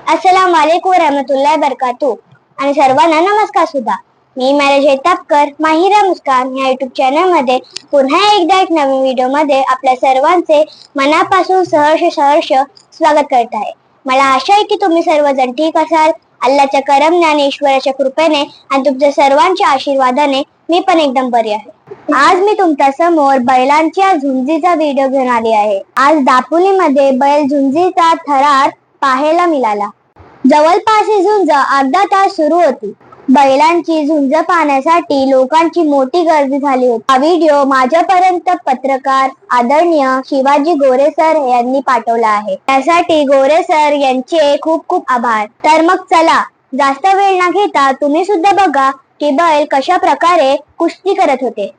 अस्सलाम वालेकुम रहमतुल्लाह बरकातू आणि सर्वांना नमस्कार सुद्धा. मी मॅरेज तापकर माहिरा मुस्कान या युट्यूब चॅनल मध्ये पुन्हा एकदा एक नवीन व्हिडिओ मध्ये आपल्या सर्वांचे मनापासून सहर्ष स्वागत करत आहे. मला आशा आहे की तुम्ही सर्वजण ठीक असाल. अल्लाच्या करमने, ईश्वराच्या कृपेने आणि तुमच्या सर्वांच्या आशीर्वादाने मी पण एकदम बरी आहे. आज मी तुमच्या समोर बैलांच्या झुंजीचा व्हिडिओ घेऊन आली आहे. आज दापोलीमध्ये बैल झुंजीचा थरार पाहायला मिळाला. जवळपास ही झुंज अर्धा तास सुरू होती. बैलांची झुंज पाहण्यासाठी लोकांची मोठी गर्दी झाली होती. हा व्हिडिओ माझ्यापर्यंत पत्रकार आदरणीय शिवाजी गोरे सर यांनी पाठवला आहे. त्यासाठी गोरे सर यांचे खूप खूप आभार. तर मग चला जास्त वेळ न घेता तुम्ही सुद्धा बघा की बैल कशा प्रकारे कुस्ती करत होते.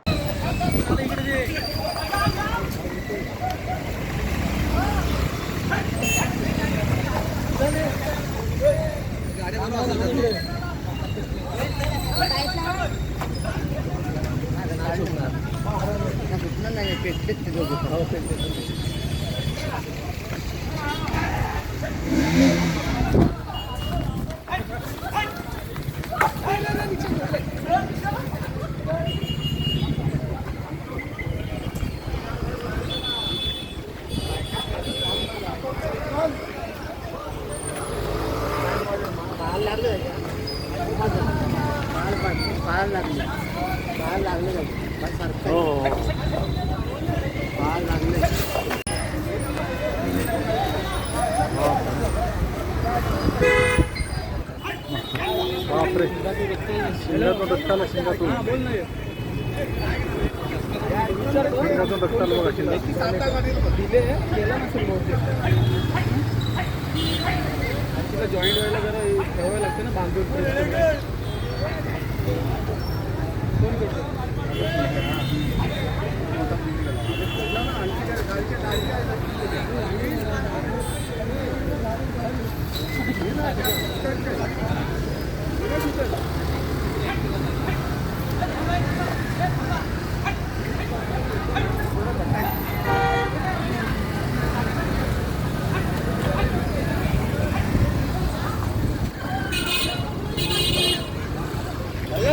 बापरे, शिंगातून रक्ताला शिंगातून रक्ताला बघा शिंगातून जॉईंट व्हायला जरा ठेवायला लागते ना बांधून.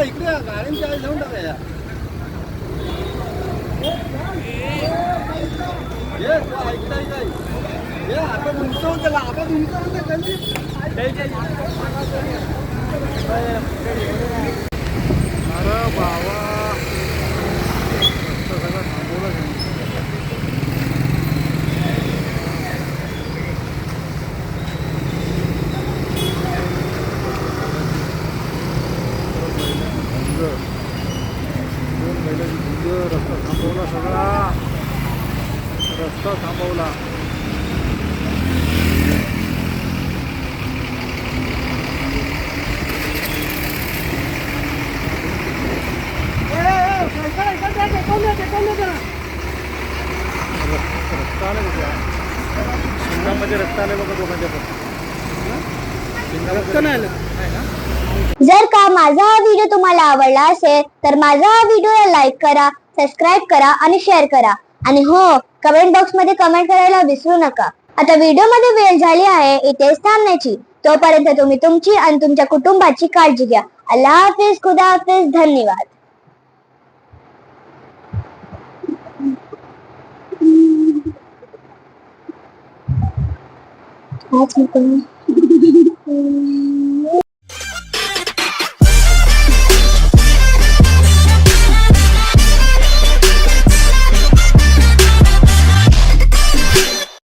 इकडे गाड्यांच्या जाऊन टाका. आता उंचावून त्याला आता उंचावून अरे बाबा सगळं थांबवलं. दोन बैलाची झुंज रस्ता थांबवला, सगळा रस्ता थांबवला. रस्ता आले बघा, शिंगामध्ये रस्ता आले बघा दोघांच्या पण. रस्ता नाही आलं. जर का माझा हा व्हिडिओ तुम्हाला आवडला असेल तर माझा हा व्हिडिओला लाईक करा, सबस्क्राईब करा आणि शेअर करा. आणि हो, कमेंट बॉक्स मध्ये कमेंट करायला विसरू नका. आता व्हिडिओ मध्ये वेळ झाली आहे इथेच थांबण्याची. तोपर्यंत तुम्ही तुमची आणि तुमच्या कुटुंबाची काळजी घ्या. अल्लाह हाफिज, खुदा हाफिज, धन्यवाद. आज